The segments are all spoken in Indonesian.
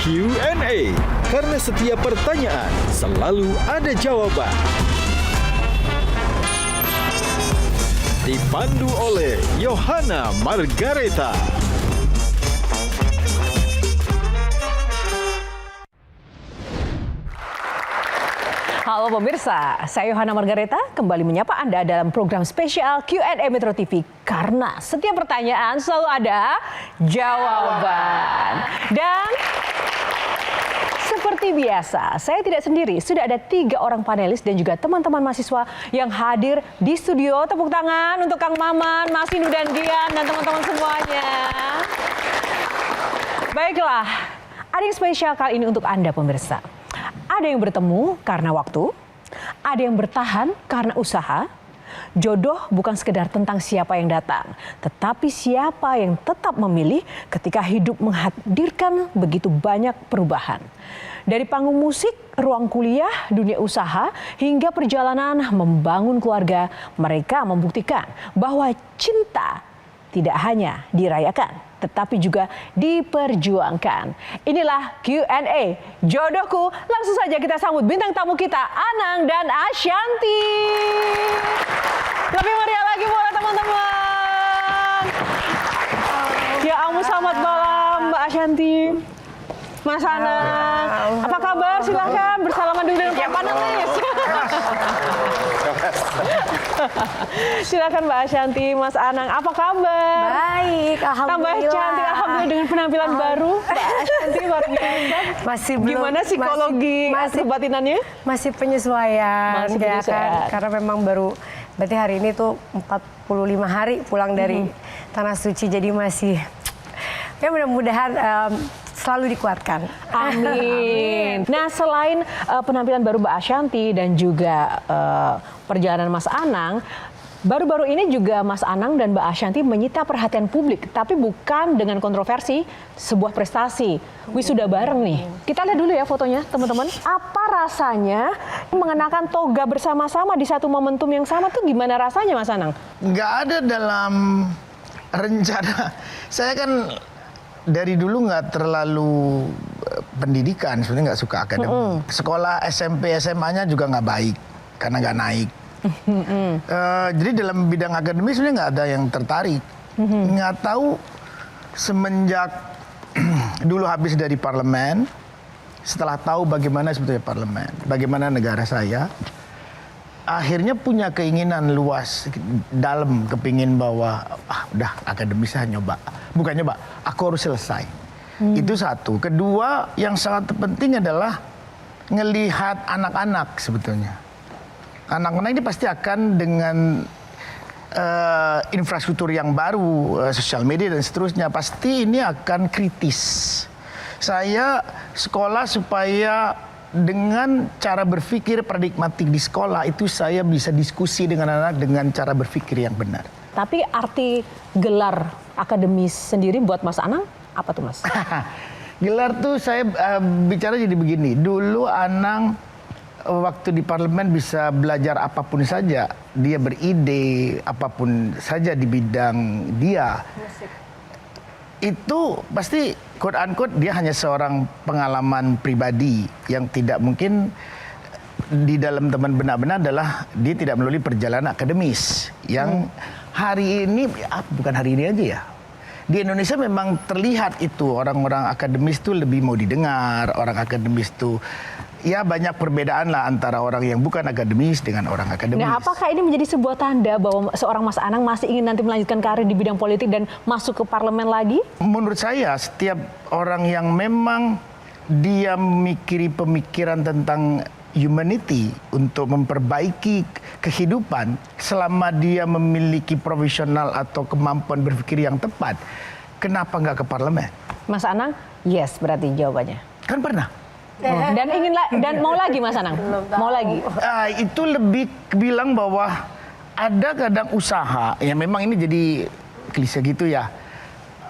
Q&A, karena setiap pertanyaan selalu ada jawaban. Dipandu oleh Yohana Margareta. Halo pemirsa, saya Yohana Margareta kembali menyapa Anda dalam program spesial Q&A Metro TV. Karena setiap pertanyaan selalu ada jawaban. Dan seperti biasa, saya tidak sendiri. Sudah ada 3 orang panelis dan juga teman-teman mahasiswa yang hadir di studio. Tepuk tangan untuk Kang Maman, Mas Indu dan Dian dan teman-teman semuanya. Baiklah, ada yang spesial kali ini untuk Anda pemirsa. Ada yang bertemu karena waktu, ada yang bertahan karena usaha. Jodoh bukan sekedar tentang siapa yang datang, tetapi siapa yang tetap memilih ketika hidup menghadirkan begitu banyak perubahan. Dari panggung musik, ruang kuliah, dunia usaha, hingga perjalanan membangun keluarga, mereka membuktikan bahwa cinta tidak hanya dirayakan, tetapi juga diperjuangkan. Inilah Q&A Jodohku. Langsung saja kita sambut bintang tamu kita, Anang dan Ashanti. Lebih meriah lagi boleh teman-teman. Ya ampun, selamat malam Mbak Ashanti. Mas Anang, apa kabar? Silahkan bersalaman dulu dengan Pak Panelis. Silakan Mbak Ashanti, Mas Anang, apa kabar? Baik, alhamdulillah. Tambah cantik, alhamdulillah dengan penampilan baru. Mbak Ashanti luar biasa. Masih belum. Gimana psikologi kebatinannya? Masih penyesuaian, Masih ya penyesuaian. kan? Karena memang baru, berarti hari ini tuh 45 hari pulang dari Tanah Suci, jadi masih, ya mudah-mudahan selalu dikuatkan. Amin. Nah, selain penampilan baru Mbak Ashanti dan juga perjalanan Mas Anang, baru-baru ini juga Mas Anang dan Mbak Ashanti menyita perhatian publik, tapi bukan dengan kontroversi, sebuah prestasi. Wisuda bareng nih. Kita lihat dulu ya fotonya, teman-teman. Apa rasanya mengenakan toga bersama-sama di satu momentum yang sama tuh gimana rasanya, Mas Anang? Nggak ada dalam rencana. Saya kan dari dulu nggak terlalu pendidikan, sebenarnya nggak suka akademik. Sekolah SMP, SMA-nya juga nggak baik, karena nggak naik. Jadi dalam bidang akademis sebenarnya nggak ada yang tertarik. Nggak tahu semenjak dulu habis dari parlemen, setelah tahu bagaimana sebetulnya parlemen, bagaimana negara saya, akhirnya punya keinginan luas dalam, kepingin bahwa udah akademis saya nyoba, bukan nyoba, aku harus selesai. Itu satu. Kedua, yang sangat penting adalah ngelihat anak-anak sebetulnya. Anak-anak ini pasti akan dengan infrastruktur yang baru, sosial media dan seterusnya, pasti ini akan kritis. Saya sekolah supaya dengan cara berpikir paradigmatik di sekolah itu saya bisa diskusi dengan anak dengan cara berpikir yang benar. Tapi arti gelar akademis sendiri buat Mas Anang apa tuh, Mas? Gelar tuh saya bicara jadi begini. Dulu Anang waktu di parlemen bisa belajar apapun saja. Dia beride apapun saja di bidang dia. Musik. Itu pasti quote unquote dia hanya seorang pengalaman pribadi yang tidak mungkin di dalam teman benar-benar adalah dia tidak melalui perjalanan akademis yang hari ini, bukan hari ini aja ya, di Indonesia memang terlihat itu orang-orang akademis tuh lebih mau didengar, orang akademis tuh ya banyak perbedaan lah antara orang yang bukan akademis dengan orang akademis. Nah, apakah ini menjadi sebuah tanda bahwa seorang Mas Anang masih ingin nanti melanjutkan karir di bidang politik dan masuk ke parlemen lagi? Menurut saya, setiap orang yang memang dia memikiri pemikiran tentang humanity untuk memperbaiki kehidupan, selama dia memiliki profesional atau kemampuan berpikir yang tepat, kenapa nggak ke parlemen? Mas Anang, yes berarti jawabannya. Kan pernah. Dan ingin dan mau lagi Mas Anang? Mau lagi? Itu lebih bilang bahwa ada kadang usaha, ya memang ini jadi klise gitu ya.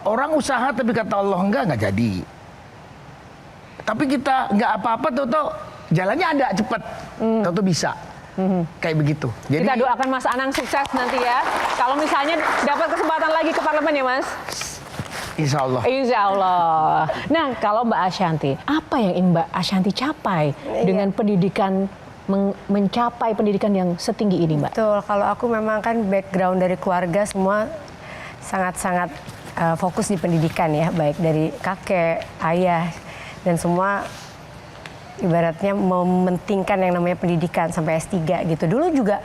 Orang usaha tapi kata Allah enggak jadi. Tapi kita nggak apa-apa tuh jalannya ada cepat, tuh bisa. Kayak begitu. Jadi, kita doakan Mas Anang sukses nanti ya. Kalau misalnya dapat kesempatan lagi ke parlemen ya Mas. Insya Allah. Insya Allah. Nah, kalau Mbak Ashanti, apa yang ingin Mbak Ashanti capai dengan pendidikan, mencapai pendidikan yang setinggi ini, Mbak? Betul, kalau aku memang kan background dari keluarga semua sangat-sangat fokus di pendidikan ya, baik dari kakek, ayah, dan semua ibaratnya mementingkan yang namanya pendidikan sampai S3 gitu. Dulu juga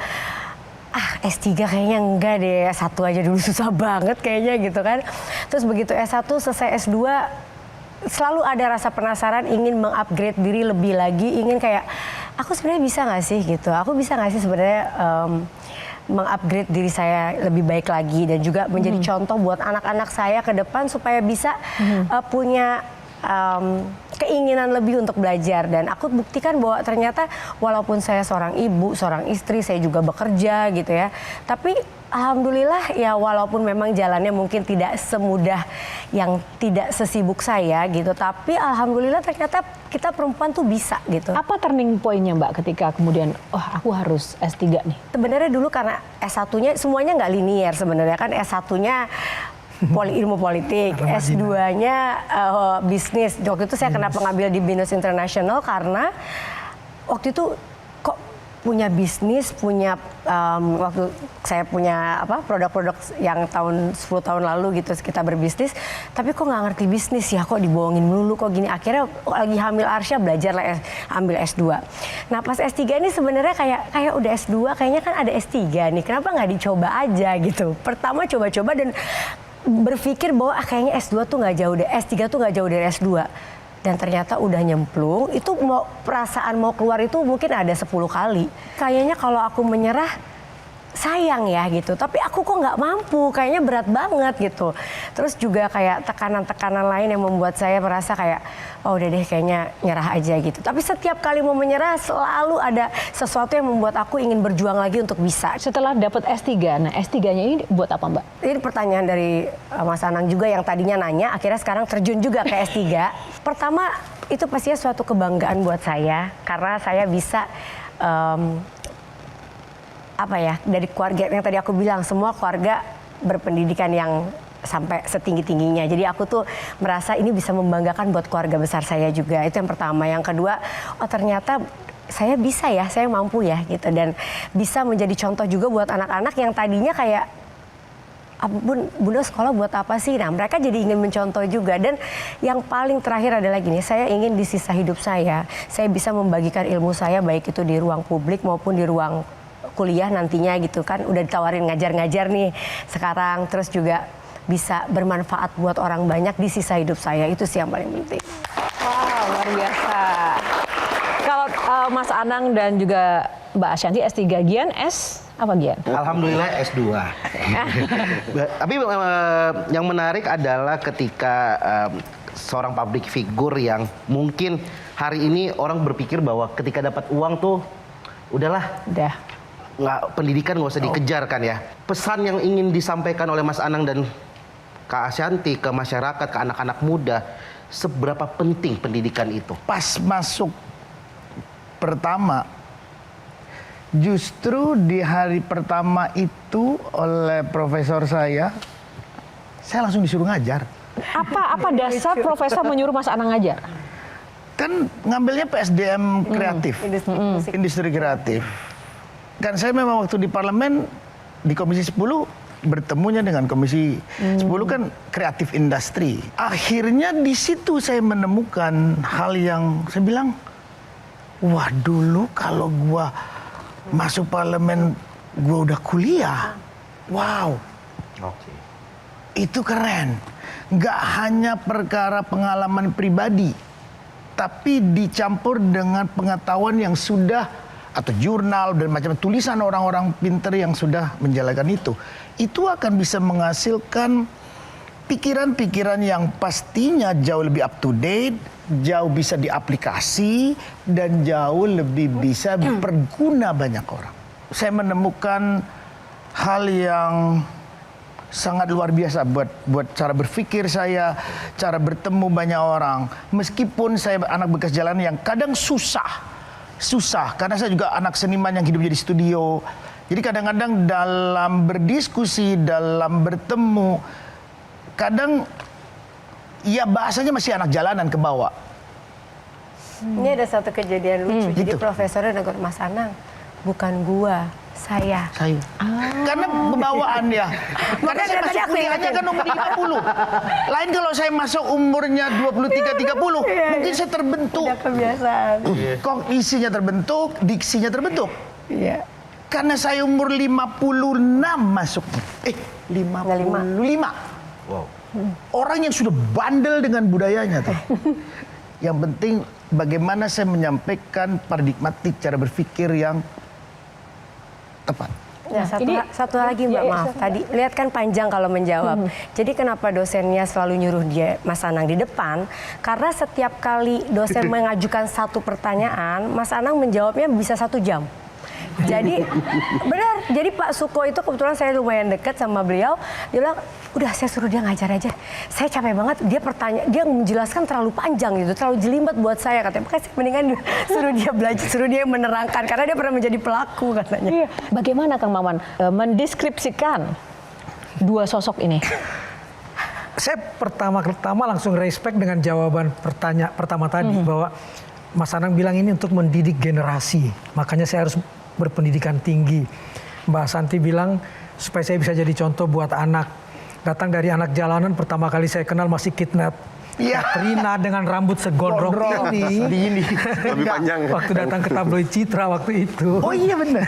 S3 kayaknya enggak deh, S1 aja dulu susah banget kayaknya gitu kan. Terus begitu S1 selesai S2 selalu ada rasa penasaran, ingin mengupgrade diri lebih lagi, ingin kayak aku sebenarnya bisa nggak sih gitu, aku bisa nggak sih sebenarnya mengupgrade diri saya lebih baik lagi dan juga menjadi contoh buat anak-anak saya ke depan supaya bisa punya keinginan lebih untuk belajar. Dan aku buktikan bahwa ternyata walaupun saya seorang ibu, seorang istri, saya juga bekerja gitu ya, tapi alhamdulillah ya walaupun memang jalannya mungkin tidak semudah yang tidak sesibuk saya gitu, tapi alhamdulillah ternyata kita perempuan tuh bisa gitu. Apa turning point-nya Mbak ketika kemudian aku harus S3 nih? Sebenarnya dulu karena S1-nya semuanya nggak linier sebenarnya kan, S1-nya ilmu politik, S2-nya bisnis. Waktu itu saya kenapa ngambil di Binus International karena waktu itu kok punya bisnis, punya waktu saya punya produk-produk yang 10 tahun lalu gitu kita berbisnis, tapi kok nggak ngerti bisnis ya, kok dibohongin melulu, kok gini. Akhirnya lagi hamil Arsya belajarlah ambil S2. Nah pas S3 ini sebenarnya kayak udah S2 kayaknya kan ada S3 nih, kenapa nggak dicoba aja gitu. Pertama coba-coba dan berpikir bahwa kayaknya S2 tuh nggak jauh deh, S3 tuh nggak jauh dari S2. Dan ternyata udah nyemplung, itu perasaan mau keluar itu mungkin ada 10 kali. Kayaknya kalau aku menyerah, sayang ya gitu, tapi aku kok nggak mampu, kayaknya berat banget gitu. Terus juga kayak tekanan-tekanan lain yang membuat saya merasa kayak, oh udah deh kayaknya nyerah aja gitu. Tapi setiap kali mau menyerah selalu ada sesuatu yang membuat aku ingin berjuang lagi untuk bisa. Setelah dapat S3, nah S3-nya ini buat apa Mbak? Ini pertanyaan dari Mas Anang juga yang tadinya nanya, akhirnya sekarang terjun juga ke S3. Pertama, itu pastinya suatu kebanggaan buat saya, karena saya bisa dari keluarga yang tadi aku bilang, semua keluarga berpendidikan yang sampai setinggi-tingginya. Jadi aku tuh merasa ini bisa membanggakan buat keluarga besar saya juga. Itu yang pertama. Yang kedua, ternyata saya bisa ya, saya mampu ya gitu. Dan bisa menjadi contoh juga buat anak-anak yang tadinya kayak, Bunda sekolah buat apa sih? Nah mereka jadi ingin mencontoh juga. Dan yang paling terakhir adalah gini, saya ingin di sisa hidup saya bisa membagikan ilmu saya baik itu di ruang publik maupun di ruang kuliah nantinya gitu kan. Udah ditawarin ngajar-ngajar nih sekarang, terus juga bisa bermanfaat buat orang banyak di sisa hidup saya. Itu sih yang paling penting. Wow, luar biasa. Kalau Mas Anang dan juga Mbak Ashanti S3, Gian apa Gian? Alhamdulillah S2. Tapi yang menarik adalah ketika seorang public figure yang mungkin hari ini orang berpikir bahwa ketika dapat uang tuh udahlah. Pendidikan nggak usah dikejar kan ya. Pesan yang ingin disampaikan oleh Mas Anang dan Kak Ashanti ke masyarakat, ke anak-anak muda, seberapa penting pendidikan itu? Pas masuk pertama, justru di hari pertama itu oleh profesor saya langsung disuruh ngajar. Apa dasar profesor menyuruh Mas Anang ngajar? Kan ngambilnya PSDM kreatif, industri kreatif. Kan saya memang waktu di parlemen, di Komisi 10, bertemunya dengan Komisi 10 kan kreatif industri. Akhirnya di situ saya menemukan hal yang saya bilang, wah dulu kalau gua masuk parlemen, gua udah kuliah. Wow. Itu keren. Nggak hanya perkara pengalaman pribadi, tapi dicampur dengan pengetahuan yang sudah, atau jurnal dan macam tulisan orang-orang pinter yang sudah menjalankan itu akan bisa menghasilkan pikiran-pikiran yang pastinya jauh lebih up to date, jauh bisa diaplikasi dan jauh lebih bisa berguna banyak orang. Saya menemukan hal yang sangat luar biasa buat cara berpikir saya, cara bertemu banyak orang. Meskipun saya anak bekas jalan yang kadang susah karena saya juga anak seniman yang hidupnya di studio. Jadi kadang-kadang dalam berdiskusi, dalam bertemu, kadang ya bahasanya masih anak jalanan ke bawah. Ini ada satu kejadian lucu. Jadi Gitu. profesornya negur, Mas Anang, bukan gua, saya. Saya. Karena pembawaan ya. Karena Makanya saya tadi masuk aku kuliahnya ingetin. kan umur 50. Lain kalau saya masuk umurnya 23-30, mungkin saya terbentuk. Udah kebiasaan. Kognisinya terbentuk, diksinya terbentuk. Iya. Karena saya umur 56 masuk. 55. Wow. Orang yang sudah bandel dengan budayanya tuh. Yang penting bagaimana saya menyampaikan paradigmatik cara berpikir yang tepat. Ya, satu lagi Mbak, ya, maaf. Tadi lihat kan panjang kalau menjawab. Jadi kenapa dosennya selalu nyuruh dia Mas Anang di depan? Karena setiap kali dosen mengajukan satu pertanyaan, Mas Anang menjawabnya bisa 1 jam. Jadi benar, jadi Pak Suko itu kebetulan saya lumayan dekat sama beliau. Dia bilang, udah saya suruh dia ngajar aja. Saya capek banget, dia menjelaskan terlalu panjang gitu, terlalu jelimet buat saya katanya. Makanya saya mendingan suruh dia belajar, suruh dia menerangkan karena dia pernah menjadi pelaku katanya. Iya. Bagaimana Kang Maman mendeskripsikan dua sosok ini? Saya pertama langsung respect dengan jawaban pertama tadi bahwa Mas Anang bilang ini untuk mendidik generasi, makanya saya harus berpendidikan tinggi. Mbak Santi bilang supaya saya bisa jadi contoh buat anak. Datang dari anak jalanan, pertama kali saya kenal masih kidnap. Iya. Katrina dengan rambut segondrong ini. Lebih panjang. Waktu datang ke tabloid Citra waktu itu. Oh iya benar.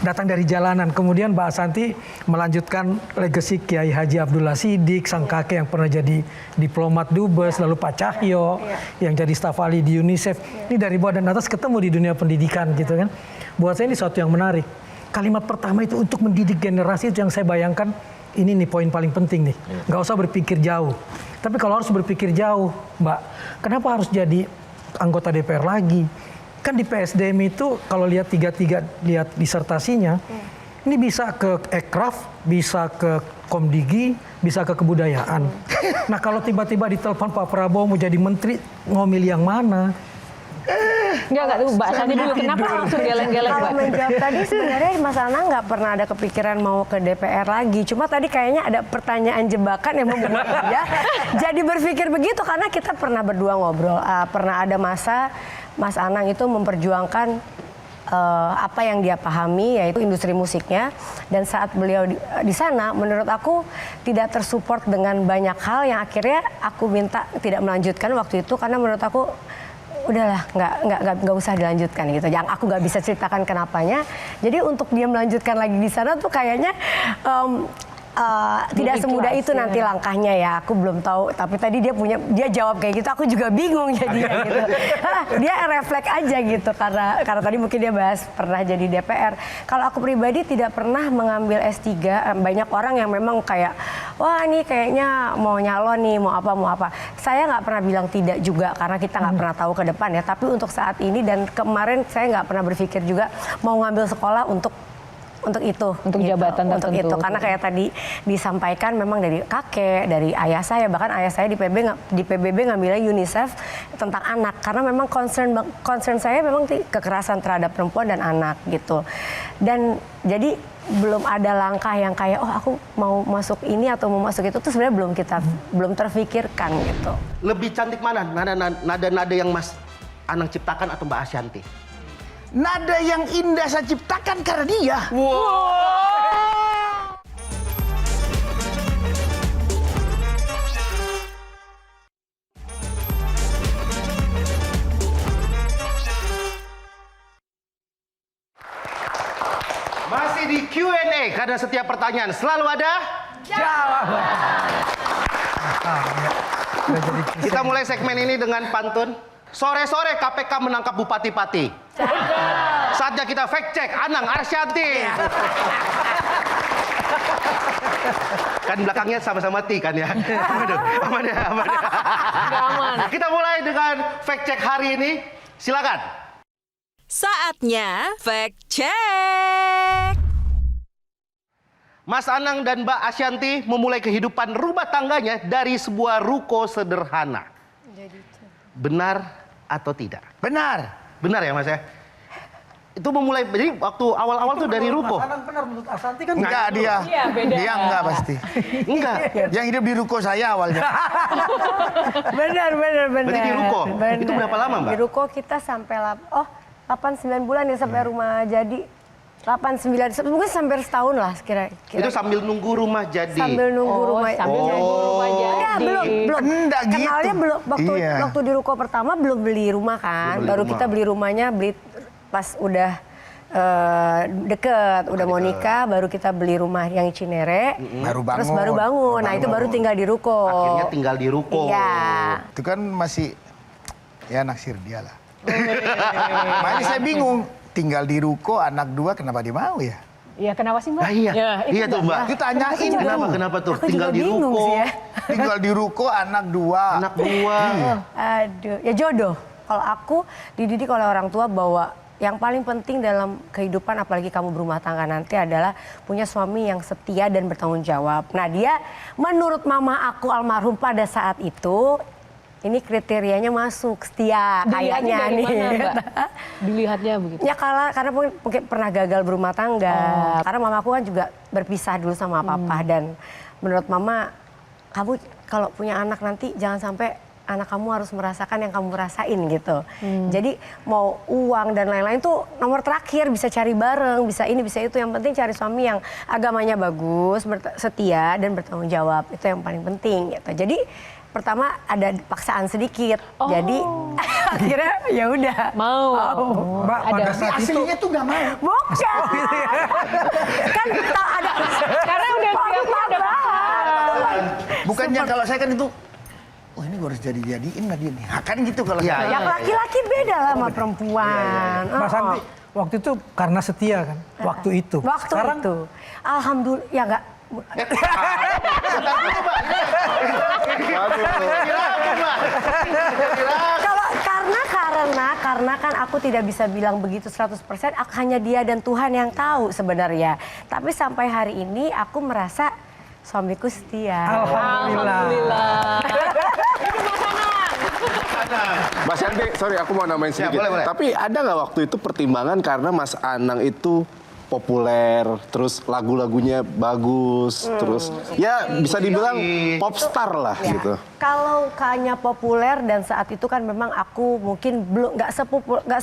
Datang dari jalanan. Kemudian Mbak Santi melanjutkan legasi Kiai Haji Abdullah Siddiq, sang kakek yang pernah jadi diplomat dubes, lalu Pak Cahyo yang jadi staf ahli di UNICEF. Ini dari bawah dan atas ketemu di dunia pendidikan gitu kan. Buat saya ini sesuatu yang menarik. Kalimat pertama itu untuk mendidik generasi, itu yang saya bayangkan. Ini nih poin paling penting nih. Nggak usah berpikir jauh. Tapi kalau harus berpikir jauh, Mbak, kenapa harus jadi anggota DPR lagi? Kan di PSDM itu kalau lihat lihat disertasinya, ini bisa ke Ekraf, bisa ke Komdigi, bisa ke kebudayaan. Nah kalau tiba-tiba ditelepon Pak Prabowo mau jadi menteri, ngomil yang mana? Enggak, Mbak Santi dulu. Kenapa langsung geleng-geleng, Kalau Mbak? menjawab tadi sebenarnya Mas Anang nggak pernah ada kepikiran mau ke DPR lagi. Cuma tadi kayaknya ada pertanyaan jebakan yang membuat dia jadi berpikir begitu karena kita pernah berdua ngobrol. Pernah ada masa Mas Anang itu memperjuangkan apa yang dia pahami yaitu industri musiknya, dan saat beliau di sana menurut aku tidak tersupport dengan banyak hal yang akhirnya aku minta tidak melanjutkan waktu itu karena menurut aku udahlah nggak usah dilanjutkan gitu. Yang aku nggak bisa ceritakan kenapanya. Jadi untuk dia melanjutkan lagi di sana tuh kayaknya tidak semudah itu nanti langkahnya ya. Aku belum tahu. Tapi tadi dia jawab kayak gitu. Aku juga bingung jadinya gitu. Dia refleks aja gitu karena tadi mungkin dia bahas pernah jadi DPR. Kalau aku pribadi tidak pernah mengambil S3. Banyak orang yang memang kayak wah ini kayaknya mau nyalon nih, mau apa. Saya nggak pernah bilang tidak juga karena kita nggak pernah tahu ke depan ya. Tapi untuk saat ini dan kemarin saya nggak pernah berpikir juga mau ngambil sekolah untuk itu, Untuk jabatan untuk tertentu. itu. Karena kayak tadi disampaikan memang dari kakek, dari ayah saya, bahkan ayah saya di PBB ngambilnya UNICEF tentang anak. Karena memang concern saya memang kekerasan terhadap perempuan dan anak gitu. Dan jadi belum ada langkah yang kayak oh aku mau masuk ini atau mau masuk itu tuh sebenarnya belum terfikirkan gitu. Lebih cantik mana? Nada-nada yang Mas Anang ciptakan atau Mbak Ashanti? Nada yang indah saya ciptakan karena dia. Masih di Q&A karena setiap pertanyaan selalu ada Jawaban. Kita mulai segmen ini dengan pantun. Sore-sore KPK menangkap bupati-pati. Saatnya kita fact check Anang Arsyanti. Kan belakangnya sama-sama T kan ya. Aman ya. Aman. Kita mulai dengan fact check hari ini. Silakan. Saatnya fact check. Mas Anang dan Mbak Ashanti memulai kehidupan rumah tangganya dari sebuah ruko sederhana. Benar atau tidak? Benar. Benar ya Mas ya? itu memulai, jadi waktu awal-awal tuh dari ruko. Mas Anang benar menurut Asanti kan Enggak dia. Iya, beda. Dia enggak pasti. Enggak. Yang hidup di ruko saya awalnya. Benar. Berarti di ruko? Itu berapa lama, Mbak? Di ruko kita sampai 8-9 bulan ya sampai rumah jadi. 8-9, mungkin sampai setahun lah kira-kira. Itu sambil nunggu rumah jadi. Sambil nunggu rumah. Sambil nunggu rumah jadi. Enggak, belum. Enggak gitu. Kenalnya belum waktu di ruko pertama belum beli rumah kan. Belum beli Baru rumah. kita beli rumahnya pas udah deket, udah mau nikah, baru kita beli rumah yang Cinere. Baru bangun. Terus baru bangun. Nah, itu baru tinggal di ruko. Akhirnya tinggal di ruko. Iya. Itu kan masih ya naksir dia lah. Makanya saya bingung. Tinggal di ruko anak 2 kenapa dia mau ya? Iya, kenapa sih Mbak? Nah, iya. Ya, itu Iya tuh, Mbak. Itu tanyain Kenapa tuh? Aku Tinggal juga di bingung ruko. sih ya. Tinggal di ruko anak 2. Anak 2. Aduh, ya jodoh. Kalau aku dididik oleh orang tua bahwa yang paling penting dalam kehidupan apalagi kamu berumah tangga nanti adalah punya suami yang setia dan bertanggung jawab. Nah, dia menurut mama aku almarhum pada saat itu ini kriterianya masuk setia Dilihatnya kayaknya dari nih. mana, Mbak? Dilihatnya begitu. Ya karena mungkin pernah gagal berumah tangga. Karena mamaku kan juga berpisah dulu sama papa dan menurut mama kamu kalau punya anak nanti jangan sampai anak kamu harus merasakan yang kamu rasain gitu. Jadi mau uang dan lain-lain tuh nomor terakhir, bisa cari bareng, bisa ini bisa itu. Yang penting cari suami yang agamanya bagus, setia dan bertanggung jawab. Itu yang paling penting gitu. Jadi pertama ada paksaan sedikit. Jadi akhirnya ya udah. Mau. Mbak pada saat itu Aslinya tuh nggak mau. Bukan. Kan tak ada. Karena udah udah paham. Bukannya kalau saya kan itu, oh ini gue harus jadi-jadiin lah dia nih. Kan gitu kalau Iya, saya. Yang laki-laki beda lah sama perempuan. Mbak Santi waktu itu karena setia kan, waktu itu. Waktu Sekarang itu. Alhamdulillah ya enggak. Kalau karena kan aku tidak bisa bilang begitu 100%, hanya dia dan Tuhan yang tahu sebenarnya. Tapi sampai hari ini aku merasa suamiku setia. alhamdulillah. Mas Yanti, sorry aku mau nambahin sedikit. boleh. Tapi ada nggak waktu itu pertimbangan karena Mas Anang itu populer, terus lagu-lagunya bagus, terus ya bisa dibilang popstar lah Ya. gitu. Kalau hanya populer dan saat itu kan memang aku mungkin belum nggak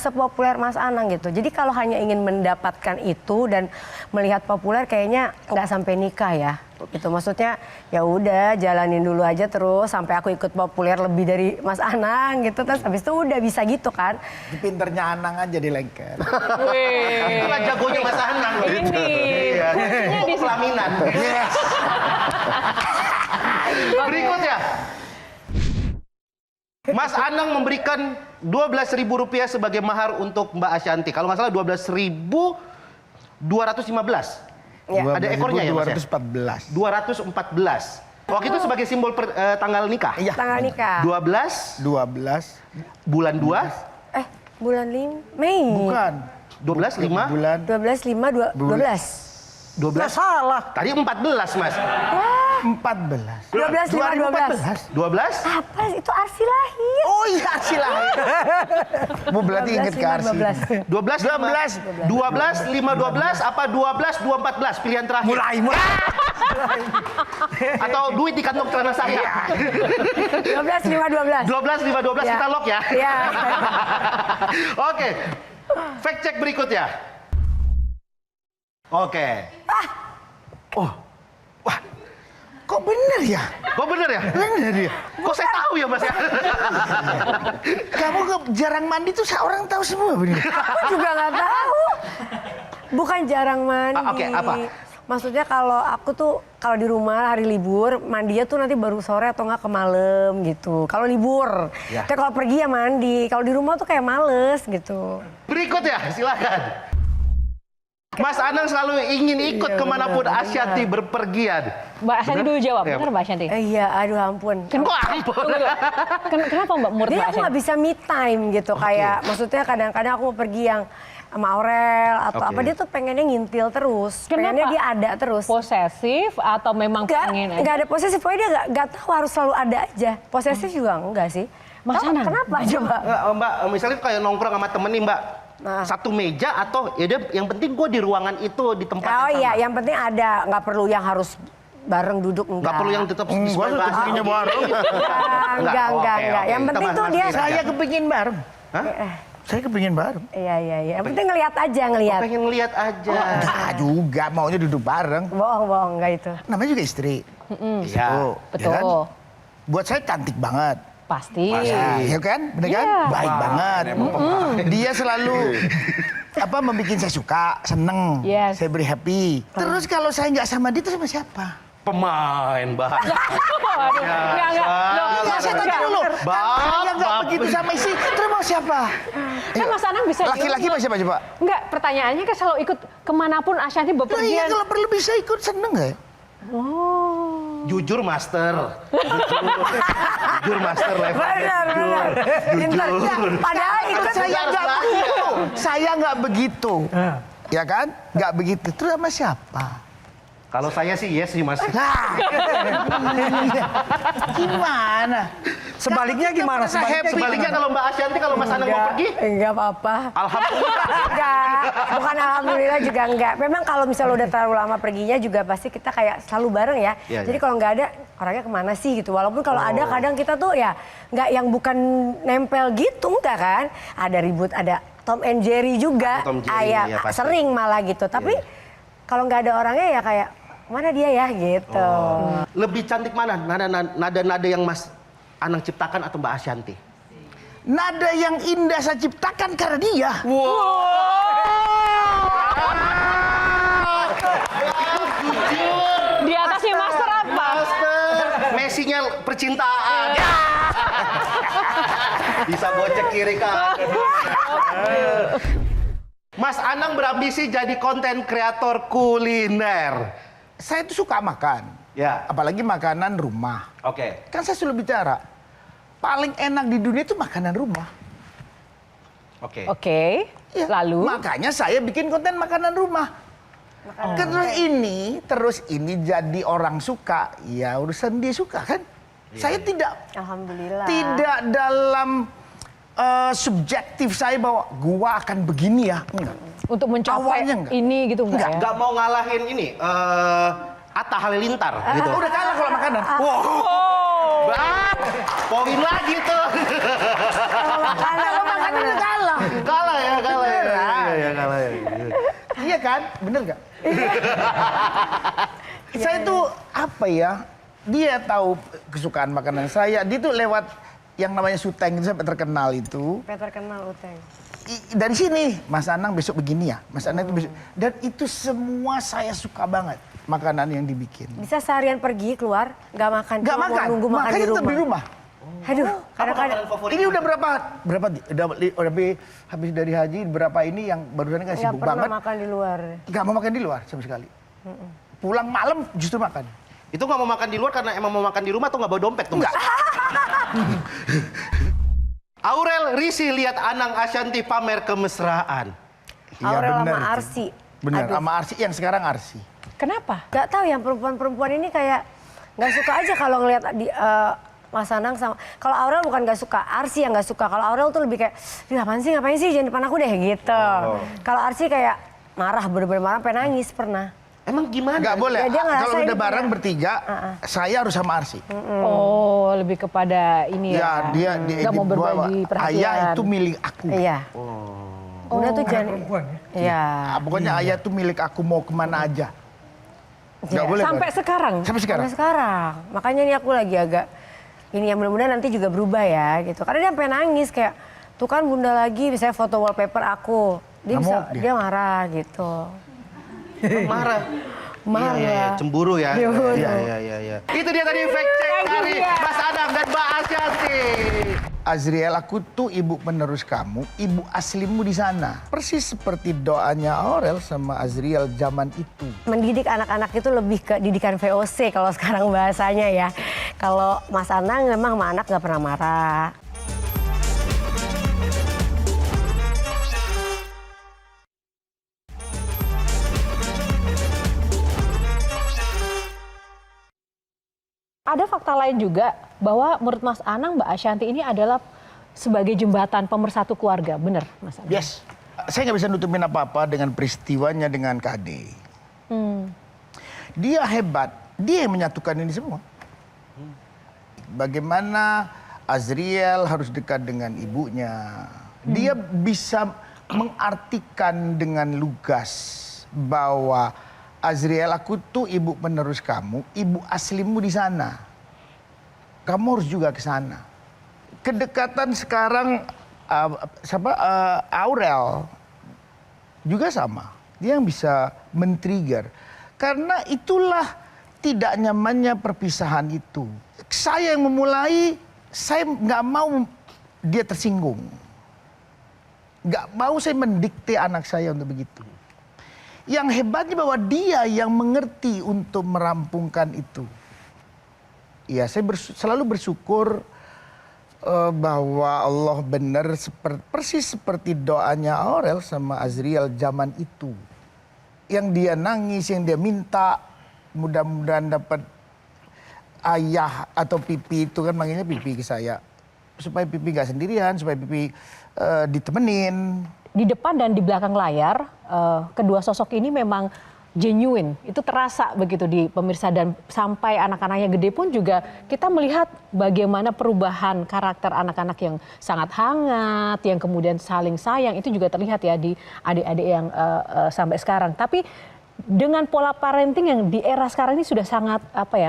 sepopuler Mas Anang gitu. Jadi kalau hanya ingin mendapatkan itu dan melihat populer kayaknya nggak sampai nikah ya. Gitu maksudnya ya udah jalanin dulu aja terus sampai aku ikut populer lebih dari Mas Anang gitu, terus habis itu udah bisa gitu kan. Pinternya Anang aja di lengket. Itulah jagonya Mas Anang. Ini. Iya. Kuncinya di Pelaminan. Berikutnya. Mas Anang memberikan Rp12.000 sebagai mahar untuk Mbak Ashanti. Kalau nggak salah 12.215. Ya. Ada ekornya ya, Mas ya? 214. 214. Waktu itu sebagai simbol tanggal nikah. Iya. Tanggal nikah. 12 12. bulan 2. Bulan 5 Mei. Bukan. 12 5 Bulan. 12 12. Salah. Tadi 14, Mas. 14. 12 12 Apa itu arsi lahir? Oh iya silahkan. Bu berarti inget ke Arsi. 12 12 5 12 apa 12 214 pilihan terakhir. Mulai. Atau duit di kantong celana saya. 12 5 12. 12 5 12 Ya. kita lock ya. Ya. Oke. Fact check berikutnya. Oke. Kok bener ya? Kok bener ya? Bener ya. Kok saya tahu ya, Mas ya? Kamu jarang mandi tuh orang tahu semua bener. Aku juga nggak tahu. Bukan jarang mandi. Oke, apa? Maksudnya kalau aku tuh kalau di rumah hari libur mandinya tuh nanti baru sore atau nggak ke malam gitu. Kalau libur, Ya. kayak kalau pergi ya mandi. Kalau di rumah tuh kayak males gitu. Berikutnya, silakan. Mas Anang selalu ingin ikut kemanapun Ashanti berpergian. Mbak Ashanti dulu jawab, Ya, benar Mbak Ashanti? Iya, aduh ampun. Kok ampun? Kenapa Mbak menurut Jadi Mbak aku nggak Ashanti? bisa me time gitu kayak maksudnya kadang-kadang aku mau pergi yang sama Aurel atau Oke. apa dia tuh pengennya ngintil terus, Kenapa? pengennya dia ada terus. Posesif atau memang pengen aja? Nggak ada posesif, pokoknya dia nggak tahu harus selalu ada aja. Posesif juga enggak sih. Mas Tahu Anang? kenapa coba? Enggak, Mbak, misalnya kayak nongkrong sama temen nih, Mbak. satu meja atau ya udah yang penting gue di ruangan itu di tempat Oh yang sama. iya, yang penting ada, nggak perlu yang harus bareng duduk enggak. Nggak perlu yang tetap Gua tetap pengennya bareng. Enggak. Oke. Yang penting Kita tuh dia masih- Saya kepingin bareng. Hah? Saya kepingin bareng. Iya. Yang penting ngelihat aja, ngelihat. Pengen lihat aja. Nah, juga maunya duduk bareng. Bohong, enggak itu. Namanya juga istri. Iya. Tuh, Betul. ya kan? Buat saya cantik banget. Pasti. Ya kan? Bener kan? Iya. Baik banget. Dia selalu membuat saya suka, seneng. Yes. Saya beri happy. Terus kalau saya nggak sama dia, itu sama siapa? Pemain bahasa. Waduh, enggak. Loh, Enggak, saya tanya dulu. Kalau nggak begitu sama istri, terus mau siapa? Kan Mas Anang bisa Laki-laki diurut. mau siapa coba? Enggak, pertanyaannya kan selalu ikut kemanapun Ashanti Nah, iya bepergian. kalau perlu bisa ikut, seneng nggak ya? Oh. Jujur master. Jujur master level. Benar. Jujur. Padahal itu Saya harus nggak belajar. begitu. Saya nggak begitu. Ya kan? Nggak begitu. Terus sama siapa? Kalau saya sih yes sih mas. Nah, gimana? Sebaliknya gimana? Sebaliknya kalau Mbak Ashanti kalau Mas Anang mau pergi, Enggak apa-apa. alhamdulillah. Enggak, bukan alhamdulillah juga enggak. Memang kalau misalnya udah terlalu lama perginya juga pasti kita kayak selalu bareng ya. Iya, Jadi iya. kalau nggak ada, orangnya kemana sih gitu. Walaupun kalau ada kadang kita tuh ya nggak yang bukan nempel gitu enggak kan. Ada ribut, ada Tom and Jerry juga. Tom Jerry, ya, ya, pasti. sering malah gitu. Tapi kalau nggak ada orangnya ya kayak mana dia ya gitu. Lebih cantik mana? Nada-nada yang Mas Anang ciptakan atau Mbak Ashanti? Nada yang indah saya ciptakan karena dia. Di atasnya master apa? Messi-nya percintaan. Bisa gocek kiri kanan. Mas Anang berambisi jadi konten kreator kuliner. Saya tuh suka makan. Ya. Apalagi makanan rumah. Oke. Kan saya selalu bicara, paling enak di dunia itu makanan rumah. Oke. Oke. Ya, Lalu makanya saya bikin konten makanan rumah. Terus ini jadi orang suka, ya urusan dia suka kan. Saya tidak Alhamdulillah. dalam subjektif saya bahwa gua akan begini ya, enggak. untuk mencapai Awalnya enggak. ini gitu enggak ya? Nggak mau ngalahin ini Atta Halilintar gitu. Udah kalah kalau makanan. Bang, poin lagi tuh. Kalau makanan udah kalah. Kalah ya. Iya, kalah ya. Iya kan? Bener gak? Saya tuh apa ya? Dia tahu kesukaan makanan saya. Dia tuh lewat yang namanya Suteng itu sampai terkenal itu. Peter kenal Uteng. Dari sini, Mas Anang besok begini ya. Mas Anang itu besok. Dan itu semua saya suka banget makanan yang dibikin. Bisa seharian pergi keluar nggak makan, Gak cuma mau makan, nunggu makan makanya di tetap rumah. di rumah. Aduh, Apa kadang-kadang makanan favorit? Ini udah berapa habis dari haji berapa ini yang barusan kan nggak sibuk pernah banget. makan di luar. Gak mau makan di luar sama sekali. Pulang malam justru makan. Itu nggak mau makan di luar karena emang mau makan di rumah atau nggak bawa dompet tuh? Enggak. Aurel Risi lihat Anang Ashanti pamer kemesraan. Aurel sama bener itu. Arsi. Bener, Aduh. sama Arsi yang sekarang Arsi. Kenapa? Gak tahu yang perempuan-perempuan ini kayak nggak suka aja kalau ngelihat di Mas Anang sama. Kalau Aurel bukan nggak suka, Arsi yang nggak suka. Kalau Aurel tuh lebih kayak, ngapain sih jangan depan aku deh gitu. Kalau Arsi kayak marah, bener-bener marah, pengen nangis pernah. Emang gimana? Nggak boleh. Ya, dia ngerasa Kalau ini udah bareng punya- bertiga, saya harus sama Arsi. Oh, lebih kepada ini ya. dia nggak mau berbagi perhatian. Ayah itu milik aku. Iya. Udah tuh jangan. Perempuan ya. Iya. Pokoknya ayah itu milik aku mau kemana aja. Nggak Iya. boleh. Sampai Bang. sekarang. Sampai sekarang. Sampai sekarang. Makanya nih aku lagi agak ini yang mudah-mudahan nanti juga berubah ya gitu. Karena dia sampai nangis kayak tuh kan bunda lagi misalnya foto wallpaper aku. Dia Nggak bisa mau dia. dia marah gitu. Marah. Marah. Iya, cemburu ya. Cemburu. Iya. Itu dia tadi fact check dari Mas Anang dan Mbak Ashanti. Azriel, aku tuh ibu penerus kamu, ibu aslimu di sana. Persis seperti doanya Aurel sama Azriel zaman itu. Mendidik anak-anak itu lebih ke didikan VOC kalau sekarang bahasanya ya. Kalau Mas Anang memang sama anak nggak pernah marah. Ada fakta lain juga bahwa menurut Mas Anang Mbak Ashanti ini adalah sebagai jembatan pemersatu keluarga, benar Mas Anang? Yes. Saya nggak bisa nutupin apa-apa dengan peristiwanya dengan KD. Dia hebat, dia yang menyatukan ini semua. Bagaimana Azriel harus dekat dengan ibunya. Dia bisa mengartikan dengan lugas bahwa Azriel, aku tuh ibu penerus kamu, ibu aslimu di sana. Kamu harus juga ke sana. Kedekatan sekarang Aurel juga sama. Dia yang bisa men-trigger. Karena itulah tidak nyamannya perpisahan itu. Saya yang memulai, saya nggak mau dia tersinggung. Nggak mau saya mendikte anak saya untuk begitu. Yang hebatnya bahwa dia yang mengerti untuk merampungkan itu. Ya, saya selalu bersyukur bahwa Allah benar persis seperti doanya Aurel sama Azriel zaman itu. Yang dia nangis, yang dia minta, mudah-mudahan dapat ayah atau pipi, itu kan manggilnya pipi ke saya. Supaya pipi gak sendirian, supaya pipi ditemenin. Di depan dan di belakang layar, kedua sosok ini memang genuine, itu terasa begitu di pemirsa, dan sampai anak-anaknya gede pun juga kita melihat bagaimana perubahan karakter anak-anak yang sangat hangat, yang kemudian saling sayang, itu juga terlihat ya di adik-adik yang sampai sekarang. Tapi dengan pola parenting yang di era sekarang ini sudah sangat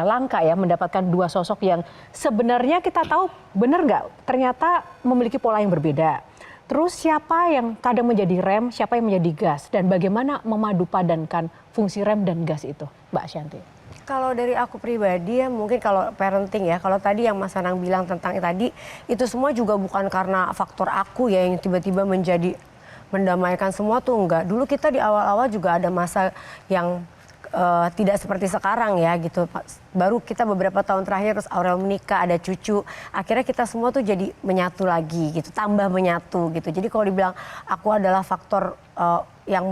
langka ya, mendapatkan dua sosok yang sebenarnya kita tahu benar nggak ternyata memiliki pola yang berbeda. Terus siapa yang kadang menjadi rem, siapa yang menjadi gas, dan bagaimana memadupadankan fungsi rem dan gas itu, Mbak Ashanti? Kalau dari aku pribadi ya, mungkin kalau parenting ya, kalau tadi yang Mas Anang bilang tentang tadi, itu semua juga bukan karena faktor aku ya yang tiba-tiba menjadi mendamaikan semua tuh, enggak. Dulu kita di awal-awal juga ada masa yang tidak seperti sekarang ya gitu. Baru kita beberapa tahun terakhir terus Aurel menikah, ada cucu. Akhirnya kita semua tuh jadi menyatu lagi gitu, tambah menyatu gitu. Jadi kalau dibilang aku adalah faktor yang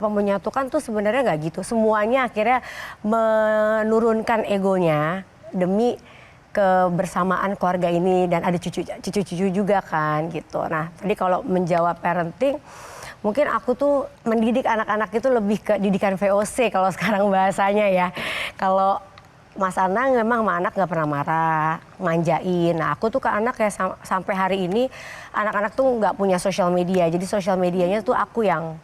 menyatukan tuh sebenarnya nggak gitu. Semuanya akhirnya menurunkan egonya demi kebersamaan keluarga ini, dan ada cucu-cucu juga kan gitu. Nah, tadi kalau menjawab parenting, mungkin aku tuh mendidik anak-anak itu lebih ke didikan VOC kalau sekarang bahasanya ya. Kalau Mas Anang memang sama anak nggak pernah marah, manjain. Nah, aku tuh ke anak ya sampai hari ini anak-anak tuh nggak punya sosial media. Jadi sosial medianya tuh aku yang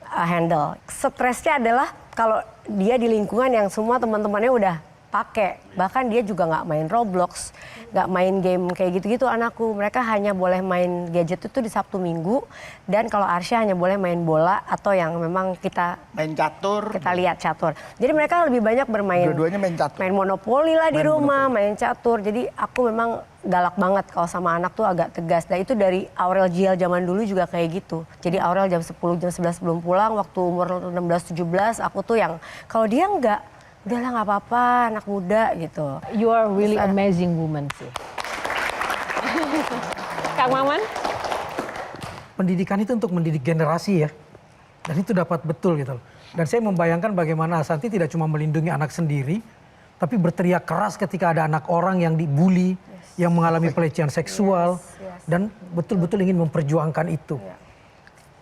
handle. Stresnya adalah kalau dia di lingkungan yang semua teman-temannya udah pakai. Bahkan dia juga nggak main Roblox, nggak main game kayak gitu-gitu anakku. Mereka hanya boleh main gadget itu di Sabtu Minggu, dan kalau Arsya hanya boleh main bola atau yang memang kita main catur. Kita lihat catur. Jadi mereka lebih banyak bermain. Dua-duanya main catur. Main monopoli lah di rumah, main catur. Jadi aku memang galak banget kalau sama anak tuh agak tegas. Dan itu dari Aurel Jiel zaman dulu juga kayak gitu. Jadi Aurel jam 10, jam 11 belum pulang, waktu umur 16-17 aku tuh yang kalau dia enggak, udahlah nggak apa-apa, anak muda gitu. You are really amazing woman sih. Kang Maman? Pendidikan itu untuk mendidik generasi ya. Dan itu dapat betul gitu. Dan saya membayangkan bagaimana Ashanti tidak cuma melindungi anak sendiri, tapi berteriak keras ketika ada anak orang yang dibully, yang mengalami pelecehan seksual, dan betul-betul ingin memperjuangkan itu.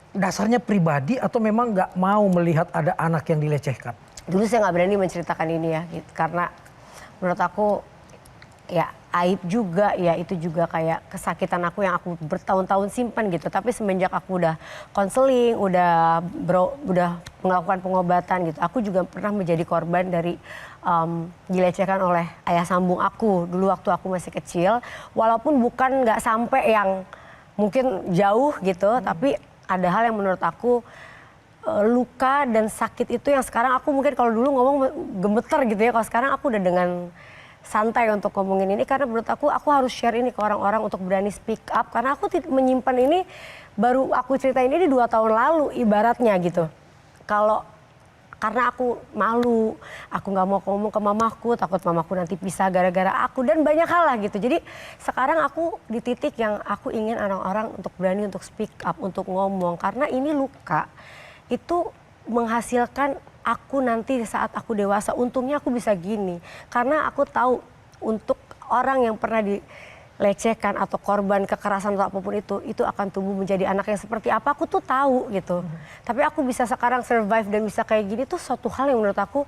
Dasarnya pribadi atau memang nggak mau melihat ada anak yang dilecehkan? Dulu saya nggak berani menceritakan ini ya, gitu. Karena menurut aku ya aib juga ya, itu juga kayak kesakitan aku yang aku bertahun-tahun simpan gitu. Tapi semenjak aku udah konseling, udah melakukan pengobatan gitu, aku juga pernah menjadi korban dari dilecehkan oleh ayah sambung aku dulu waktu aku masih kecil. Walaupun bukan nggak sampai yang mungkin jauh gitu, tapi ada hal yang menurut aku luka dan sakit itu yang sekarang aku mungkin kalau dulu ngomong gemeter gitu ya, kalau sekarang aku udah dengan santai untuk ngomongin ini, karena menurut aku harus share ini ke orang-orang untuk berani speak up, karena aku menyimpan ini baru aku ceritain ini 2 tahun lalu ibaratnya gitu. Karena aku malu, aku nggak mau ngomong ke mamaku, takut mamaku nanti pisah gara-gara aku, dan banyak hal lah gitu. Jadi sekarang aku di titik yang aku ingin orang-orang untuk berani untuk speak up, untuk ngomong, karena ini luka itu menghasilkan aku nanti saat aku dewasa. Untungnya aku bisa gini karena aku tahu untuk orang yang pernah lecehkan atau korban kekerasan atau apapun itu akan tumbuh menjadi anak yang seperti apa, aku tuh tahu gitu. Tapi aku bisa sekarang survive dan bisa kayak gini tuh suatu hal yang menurut aku,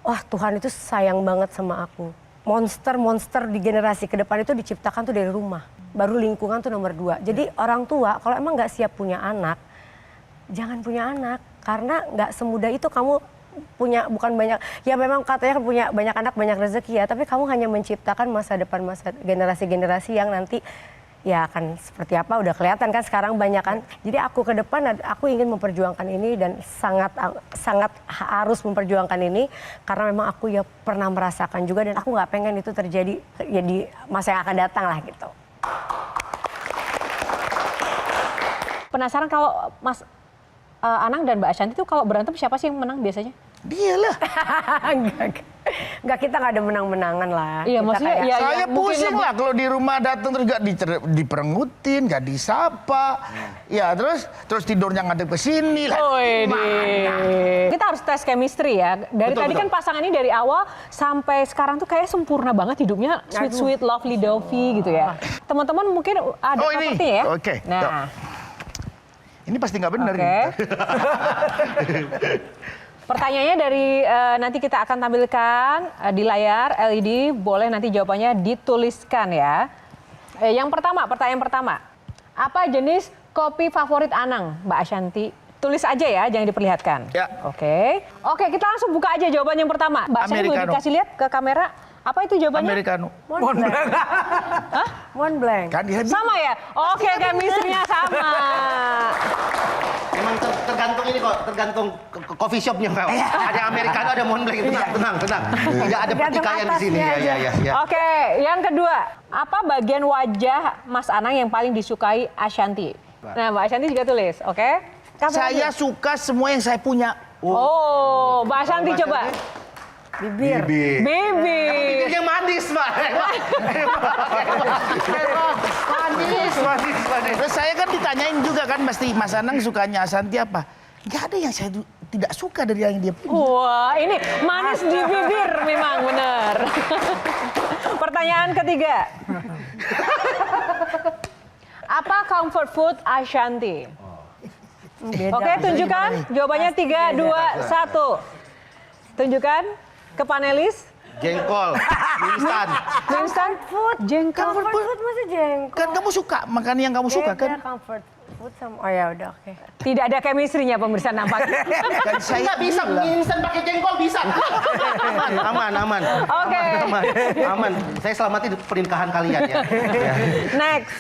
wah Tuhan itu sayang banget sama aku. Monster-monster di generasi ke depan itu diciptakan tuh dari rumah. Baru lingkungan tuh nomor 2. Jadi orang tua kalau emang nggak siap punya anak, jangan punya anak. Karena nggak semudah itu kamu punya, bukan banyak, ya memang katanya punya banyak anak banyak rezeki ya, tapi kamu hanya menciptakan masa depan generasi-generasi yang nanti ya akan seperti apa udah kelihatan kan sekarang banyak kan. Jadi aku ke depan aku ingin memperjuangkan ini dan sangat harus memperjuangkan ini karena memang aku ya pernah merasakan juga dan aku nggak pengen itu terjadi ya di masa yang akan datang lah gitu. Penasaran kalau Mas Anang dan Mbak Ashanty itu kalau berantem siapa sih yang menang biasanya? Dialah. Enggak, kita nggak ada menang-menangan lah. Iya, Kita maksudnya kayak- ya, Saya mungkin pusing lah kalau di rumah datang terus gak diperengutin, gak disapa. Ya terus tidurnya ngadep ke sini lah. Kita harus tes chemistry ya. Dari Betul, tadi betul. kan pasangan ini dari awal sampai sekarang tuh kayak sempurna banget hidupnya, sweet lovely dovey gitu ya. Teman-teman mungkin ada Oh, ini? properti ya. Oke. Nah, Ini pasti nggak benar. oke. Pertanyaannya dari nanti kita akan tampilkan di layar LED, boleh nanti jawabannya dituliskan ya. Yang pertama, pertanyaan pertama. Apa jenis kopi favorit Anang, Mbak Ashanty? Tulis aja ya, jangan diperlihatkan. Ya. Oke, kita langsung buka aja jawaban yang pertama. Mbak Ashanty boleh Americano. dikasih lihat ke kamera. Apa itu jawabannya? Americano. Mont Blanc. Kan dia Sama ya? Oke, chemistry-nya sama. Emang tergantung ini kok, tergantung coffee shopnya Fel. Ada Americano, ada Montblanc. Tenang. Tidak ada pertikaian di sini. Ya. Oke, yang kedua. Apa bagian wajah Mas Anang yang paling disukai Ashanty? Nah, Mbak Ashanty juga tulis, oke? Saya suka semua yang saya punya. Oh, Mbak Ashanty coba. Bibir. Bibir. Bibirnya manis, Mbak. Manis. Terus saya kan ditanyain juga kan pasti Mas Anang sukanya Ashanty apa? Gak ada yang saya tidak suka dari yang dia punya. Wah, ini manis di bibir memang benar. Pertanyaan ketiga. Apa comfort food Ashanty? Oke, tunjukkan jawabannya 3, 2, 1. Tunjukkan ke panelis. Jengkol, instan. Instant food, jengkol. Comfort food masih jengkol. Kan kamu suka makan yang kamu suka kan? Beda comfort food sama, oh ya udah oke. Tidak ada chemistry-nya pemirsa nampaknya. Kan saya Nggak bisa, instan pakai jengkol bisa. Aman. Oke. Aman. Saya selamatin pernikahan kalian ya. Next.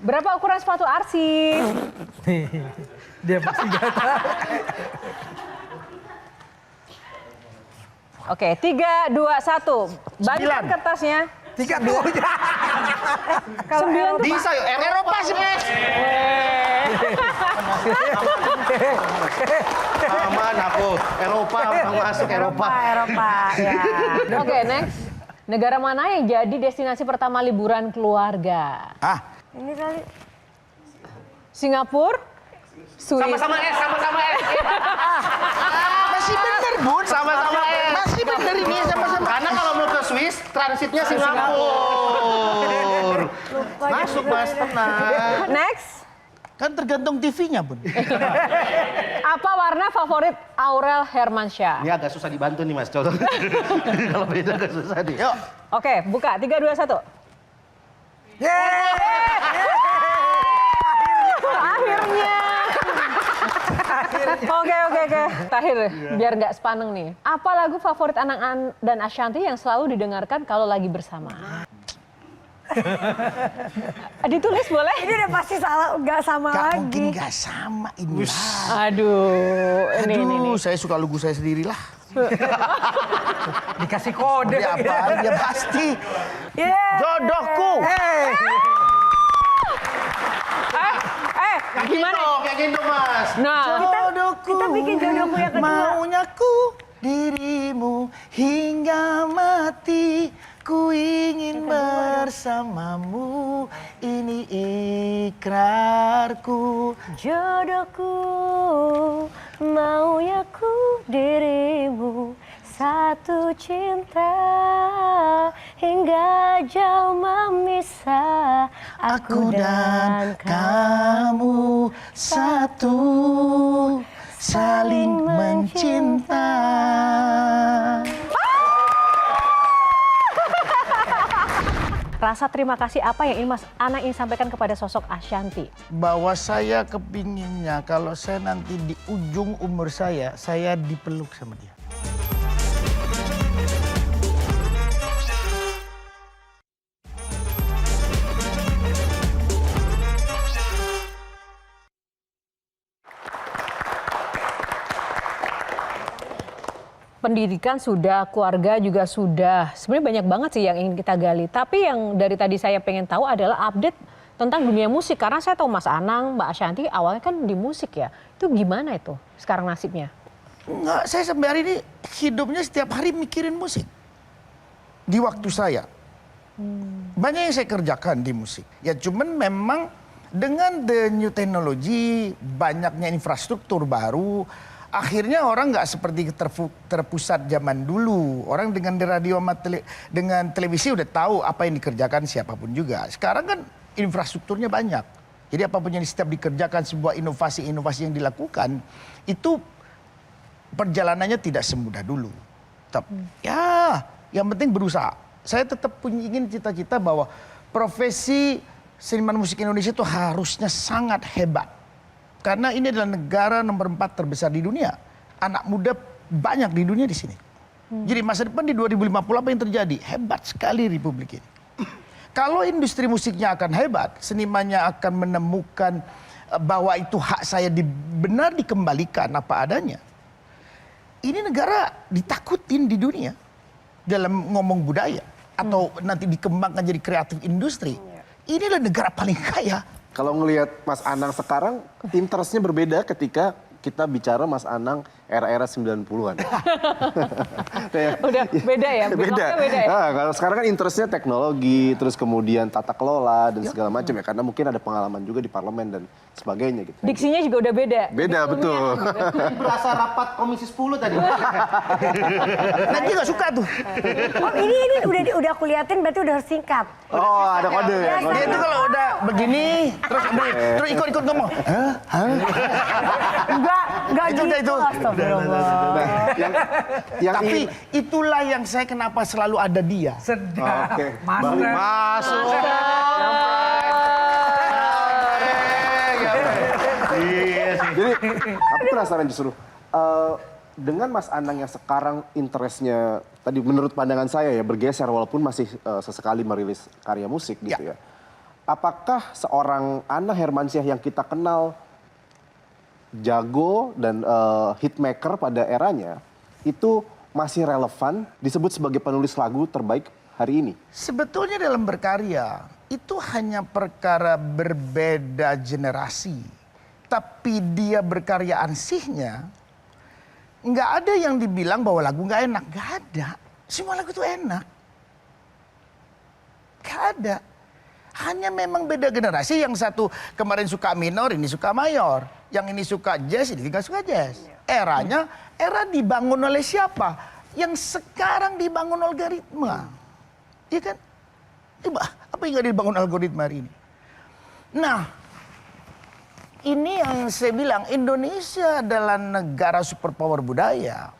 Berapa ukuran sepatu Arsi? Dia pasti gak tahu. Oke, 3, 2, 1. Bagikan 9. kertasnya. 3 tuh. Kalau 9 tuh Bisa yuk, Eropa sih. Aman aku. Eropa, mau masuk Eropa. Eropa ya. Oke, next. Negara mana yang jadi destinasi pertama liburan keluarga? Ini kali Singapura? Swiss? Sama-sama S. masih bener Bun. Sama-sama S. Masih bener ini sama-sama. Karena kalau mau ke Swiss, transitnya Singapura. Masuk Mas, tenang. Next. Kan tergantung TV-nya Bun. Apa warna favorit Aurel Hermansyah? Ini agak susah dibantu nih Mas, contoh. Kalau beda agak susah nih. Yuk. Oke, buka. 3, 2, 1. Akhirnya. Oke. Terakhir, biar nggak sepaneng nih. Apa lagu favorit Anang dan Ashanty yang selalu didengarkan kalau lagi bersama? Ditulis boleh? ini udah pasti salah, nggak sama Gak lagi. mungkin gak sama ini lah. Aduh, ini. Saya suka lugu saya sendiri lah. Dikasih kode. Dia apa? Dia pasti. Yeah. Jodohku. Gimana? Kayak gitu Mas. Nah, Jodohku. kita bikin jodohku yang kedua. Maunya ku dirimu hingga mati. Ku ingin bersamamu. Ini ikrarku. Jodohku, maunya ku dirimu, satu cinta hingga jauh memisah. Aku dan kamu satu, saling mencinta. Rasa terima kasih apa yang ingin Mas Anang ingin sampaikan kepada sosok Ashanty? Bahwa saya kepinginnya kalau saya nanti di ujung umur saya dipeluk sama dia. Pendidikan sudah, keluarga juga sudah. Sebenarnya banyak banget sih yang ingin kita gali. Tapi yang dari tadi saya pengen tahu adalah update tentang dunia musik. Karena saya tahu Mas Anang, Mbak Ashanty awalnya kan di musik ya. Itu gimana itu sekarang nasibnya? Enggak, saya sampai hari ini hidupnya setiap hari mikirin musik. Di waktu saya. Banyak yang saya kerjakan di musik. Ya cuman memang dengan the new technology, banyaknya infrastruktur baru, akhirnya orang nggak seperti terpusat zaman dulu. Orang dengan radio sama dengan televisi udah tahu apa yang dikerjakan siapapun juga. Sekarang kan infrastrukturnya banyak. Jadi apapun yang setiap dikerjakan, sebuah inovasi-inovasi yang dilakukan, itu perjalanannya tidak semudah dulu. Ya, yang penting berusaha. Saya tetap ingin cita-cita bahwa profesi seniman musik Indonesia itu harusnya sangat hebat. Karena ini adalah negara nomor 4 terbesar di dunia. Anak muda banyak di dunia di sini. Jadi masa depan di 2050 apa yang terjadi? Hebat sekali Republik ini. Kalau industri musiknya akan hebat, senimannya akan menemukan bahwa itu hak saya benar dikembalikan apa adanya. Ini negara ditakutin di dunia dalam ngomong budaya. Atau nanti dikembangkan jadi kreatif industri. Inilah negara paling kaya. Kalau ngelihat Mas Anang sekarang, interestnya berbeda ketika kita bicara Mas Anang era-era 90-an. Udah beda ya? Beda. Ya? Nah, kalau sekarang kan interestnya teknologi, terus kemudian tata kelola dan segala macam ya. Karena mungkin ada pengalaman juga di parlemen dan sebagainya gitu. Diksinya juga udah beda. Beda, betul. Berasa rapat komisi 10 tadi. Nanti nggak suka tuh. Oh ini udah aku liatin berarti udah harus singkat. Oh, ada kode. Dia itu kalau udah begini, terus ikut-ikut ngomong. Enggak Itu gitu. udah itu. Astagfirullah. Tapi itulah yang saya kenapa selalu ada dia. Sedap. Oke. Masuk. Jadi aku penasaran justru dengan Mas Anang yang sekarang interestnya tadi menurut pandangan saya ya bergeser walaupun masih sesekali merilis karya musik gitu ya. Apakah seorang Anang Hermansyah yang kita kenal jago dan hitmaker pada eranya itu masih relevan disebut sebagai penulis lagu terbaik hari ini? Sebetulnya dalam berkarya itu hanya perkara berbeda generasi. Tapi dia berkarya ansihnya, nggak ada yang dibilang bahwa lagu nggak enak. Nggak ada. Semua lagu itu enak. Nggak ada. Hanya memang beda generasi. Yang satu kemarin suka minor, ini suka mayor. Yang ini suka jazz, ini nggak suka jazz. Eranya, era dibangun oleh siapa? Yang sekarang dibangun algoritma. Iya kan? Apa yang nggak dibangun algoritma hari ini? Nah, ini yang saya bilang, Indonesia adalah negara superpower budaya.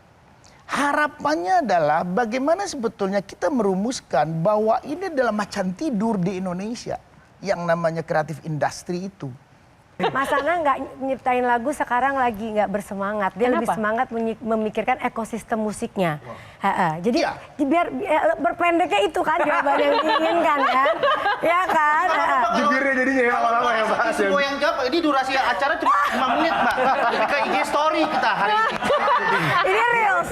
Harapannya adalah bagaimana sebetulnya kita merumuskan bahwa ini adalah macan tidur di Indonesia. Yang namanya kreatif industri itu. Mas Anang nggak nyiptain lagu sekarang lagi nggak bersemangat. Dia lebih semangat memikirkan ekosistem musiknya. Jadi biar berpendeknya itu kan jawaban yang diinginkan kan. Ya kan? Jubirnya jadinya ya lama-lama ya Mbak. Semua yang jawab, ini durasi acara cuma 5 menit Mbak. Ke IG story kita hari ini. Ini reels,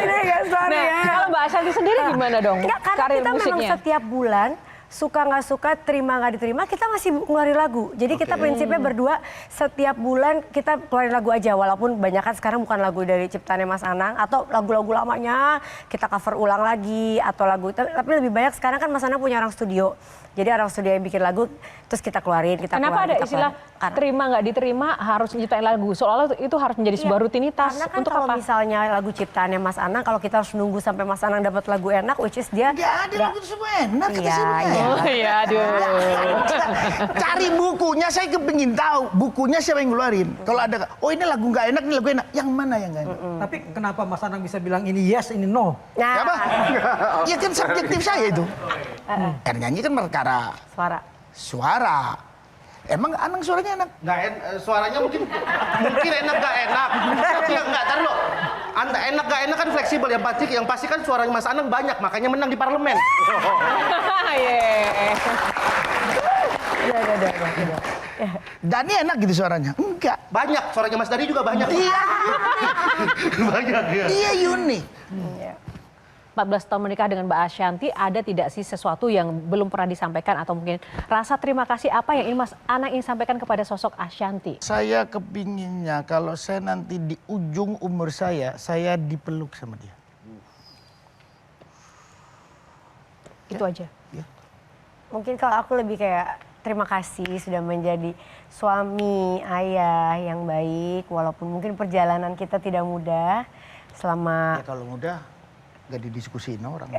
ini IG story ya. Kalau Mbak Ashanty sendiri gimana dong? Enggak, karena karir kita musiknya? memang setiap bulan suka nggak suka, terima nggak diterima, kita masih ngeluarin lagu. Jadi kita prinsipnya berdua setiap bulan kita keluarin lagu aja. Walaupun banyak kan sekarang bukan lagu dari ciptaannya Mas Anang atau lagu-lagu lamanya kita cover ulang lagi atau lagu. Tapi lebih banyak sekarang kan Mas Anang punya orang studio. Jadi orang studio yang bikin lagu terus kita keluarin. Kenapa ada istilah terima nggak diterima harus nyiptain lagu? Soalnya itu harus menjadi sebuah rutinitas. Karena kan untuk kalau apa? misalnya lagu ciptaannya Mas Anang, kalau kita harus nunggu sampai Mas Anang dapat lagu enak, which is dia Nggak ada lagu itu semua enak. Kata Iya, saya. iya. Oh iya, aduh. Cari bukunya, saya kepingin tahu bukunya siapa yang ngeluarin. Kalau ada, oh ini lagu nggak enak, ini lagu enak. Yang mana yang nggak enak? Tapi kenapa Mas Anang bisa bilang ini yes, ini no? Nah, Apa? Ya kan subjektif saya itu. Kan nyanyi kan perkara suara. Emang Anang suaranya enak? Suaranya mungkin enak gak enak. Tapi enggak, tar lo. Enak gak enak kan fleksibel, yang pasti kan suaranya Mas Anang banyak, makanya menang di parlemen. Dani enak gitu suaranya? Enggak. Banyak, suaranya Mas Dani juga banyak. Iya. Banyak ya. Dia unik. 14 tahun menikah dengan Mbak Ashanty, ada tidak sih sesuatu yang belum pernah disampaikan atau mungkin rasa terima kasih apa yang Mas Anang ingin sampaikan kepada sosok Ashanty? Saya kepinginnya kalau saya nanti di ujung umur saya dipeluk sama dia. Itu aja. Ya. mungkin kalau aku lebih kayak terima kasih sudah menjadi suami, ayah yang baik. Walaupun mungkin perjalanan kita tidak mudah selama... Ya kalau mudah gak didiskusiin orang.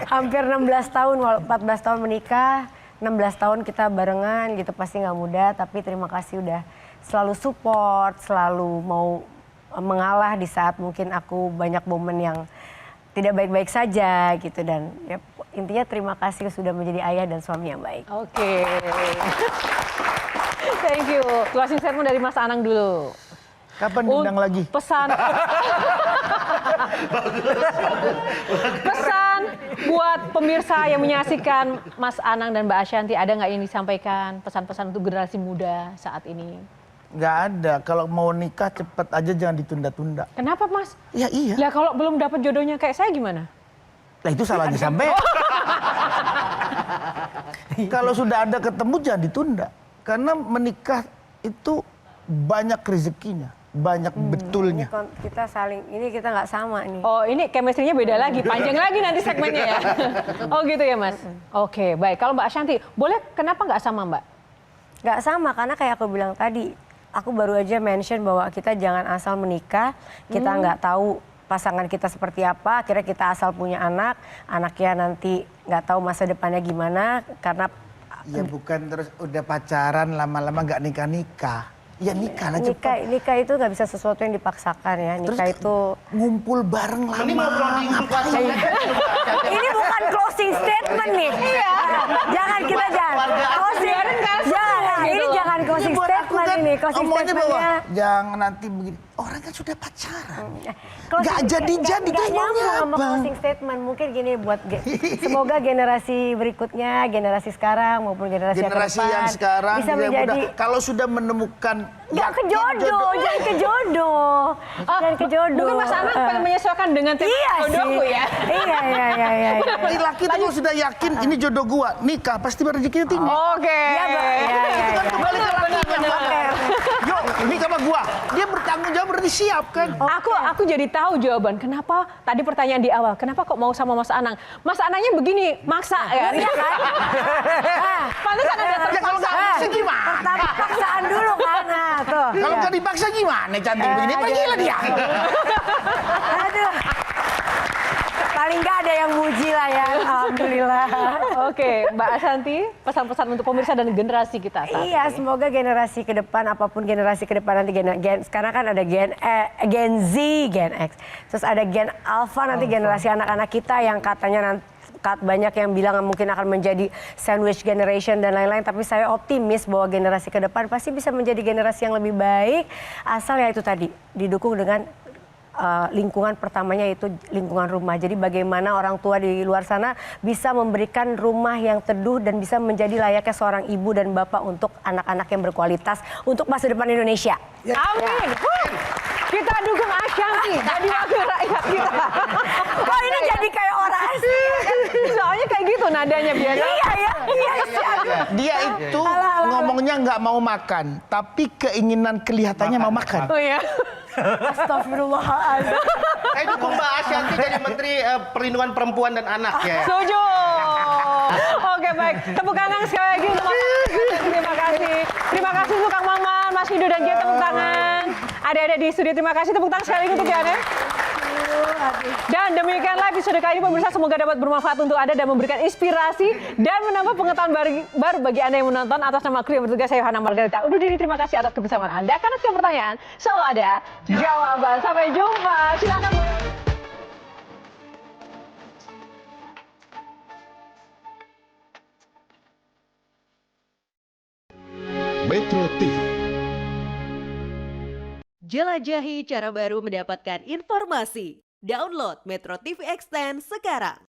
Hampir 16 tahun, 14 tahun menikah, 16 tahun kita barengan gitu, pasti nggak mudah. Tapi terima kasih udah selalu support, selalu mau mengalah di saat mungkin aku banyak momen yang tidak baik-baik saja gitu. Dan ya, intinya terima kasih sudah menjadi ayah dan suami yang baik. Oke. Thank you. Closing statement dari Mas Anang dulu. Kapan diundang lagi? Pesan. Pesan buat pemirsa yang menyaksikan Mas Anang dan Mbak Ashanty, ada nggak yang disampaikan pesan-pesan untuk generasi muda saat ini? Nggak ada. Kalau mau nikah cepet aja, jangan ditunda-tunda. Kenapa Mas? Ya iya. Ya kalau belum dapat jodohnya kayak saya gimana? Lah itu salahnya sampai. Kalau sudah ada ketemu jangan ditunda. Karena menikah itu banyak rezekinya. Banyak betulnya. Kita saling, ini kita nggak sama nih. Oh ini chemistry-nya beda lagi, panjang lagi nanti segmennya ya. Oh gitu ya Mas. Oke baik, kalau Mbak Ashanty, boleh kenapa nggak sama Mbak? Nggak sama karena kayak aku bilang tadi, aku baru aja mention bahwa kita jangan asal menikah, kita nggak tahu pasangan kita seperti apa, akhirnya kita asal punya anak, anaknya nanti nggak tahu masa depannya gimana, karena... Ya bukan terus udah pacaran lama-lama nggak nikah-nikah. Ya nikah lah cepat. Nikah itu nggak bisa sesuatu yang dipaksakan ya. Nikah terus itu ngumpul bareng lama. Ini ngobrol di ini bukan closing statement nih. Iya. Jangan kita closing. Ini jangan closing statement ini. Closing statementnya jangan nanti begini. Orang kan sudah pacaran. Gak jadi-jadi gak nyambung sama apa? closing statement. Mungkin gini buat semoga generasi berikutnya, generasi sekarang maupun generasi yang yang sekarang bisa menjadi kalau sudah menemukan jangan ke jodoh. Jangan ke jodoh. Mungkin Mas Anang pengen menyesuaikan dengan tema jodohku ya. Iya. Laki itu kalau sudah yakin ini jodoh gua, nikah pasti rezekinya tinggi. Oke. Itu kan kembali ke lakinya. Yuk, nikah sama gua. Dia bertanggung jawab, berarti siap kan? Aku jadi tahu jawaban. Kenapa tadi pertanyaan di awal? Kenapa kok mau sama Mas Anang? Mas Anangnya begini, maksa ya. Iya kan? Pantesan ada Ya kalau nggak maksa gimana? Pertama paksaan dulu kan. Nah, tuh. Kalau nggak dipaksa gimana? Cantik begini, apa gila dia? Aduh. Paling nggak ada yang muji lah ya, alhamdulillah. Oke, Mbak Ashanty, pesan-pesan untuk pemirsa dan generasi kita saat Iya, ini. semoga generasi ke depan, apapun generasi ke depan nanti sekarang kan ada Gen Z, Gen X, terus ada Gen Alpha nanti generasi anak-anak kita yang katanya nanti banyak yang bilang mungkin akan menjadi sandwich generation dan lain-lain, tapi saya optimis bahwa generasi ke depan pasti bisa menjadi generasi yang lebih baik, asal ya itu tadi didukung dengan lingkungan pertamanya itu lingkungan rumah. Jadi bagaimana orang tua di luar sana bisa memberikan rumah yang teduh dan bisa menjadi layaknya seorang ibu dan bapak untuk anak-anak yang berkualitas untuk masa depan Indonesia. Amin. Kita dukung Ashanty jadi wakil rakyat kita. Oh ini jadi kayak orang asli. Soalnya kayak gitu nadanya biasa. Iya. Dia itu ngomongnya nggak mau makan, tapi keinginan kelihatannya mau makan. Oh ya. Astagfirullahaladzim. Dukung Mbak Ashanty jadi Menteri Perlindungan Perempuan dan Anak ya. Setuju. Oke baik, tepuk tangan sekali lagi untuk Mas Anang. Terima kasih. Terima kasih untuk Kang Maman, Mas Hido dan Gia, tepuk tangan. Ada di studio, terima kasih, tepuk tangan sekali lagi untuk Gia. Dan demikian lagi episode kali ini pemirsa, semoga dapat bermanfaat untuk Anda dan memberikan inspirasi dan menambah pengetahuan baru bagi Anda yang menonton. Atas nama kru yang bertugas, saya Yohana Margarita undur diri. Terima kasih atas kebersamaan Anda. Karena setiap pertanyaan selalu ada jawaban. Sampai jumpa. Silakan. Metro TV. Jelajahi cara baru mendapatkan informasi. Download Metro TV Extend sekarang.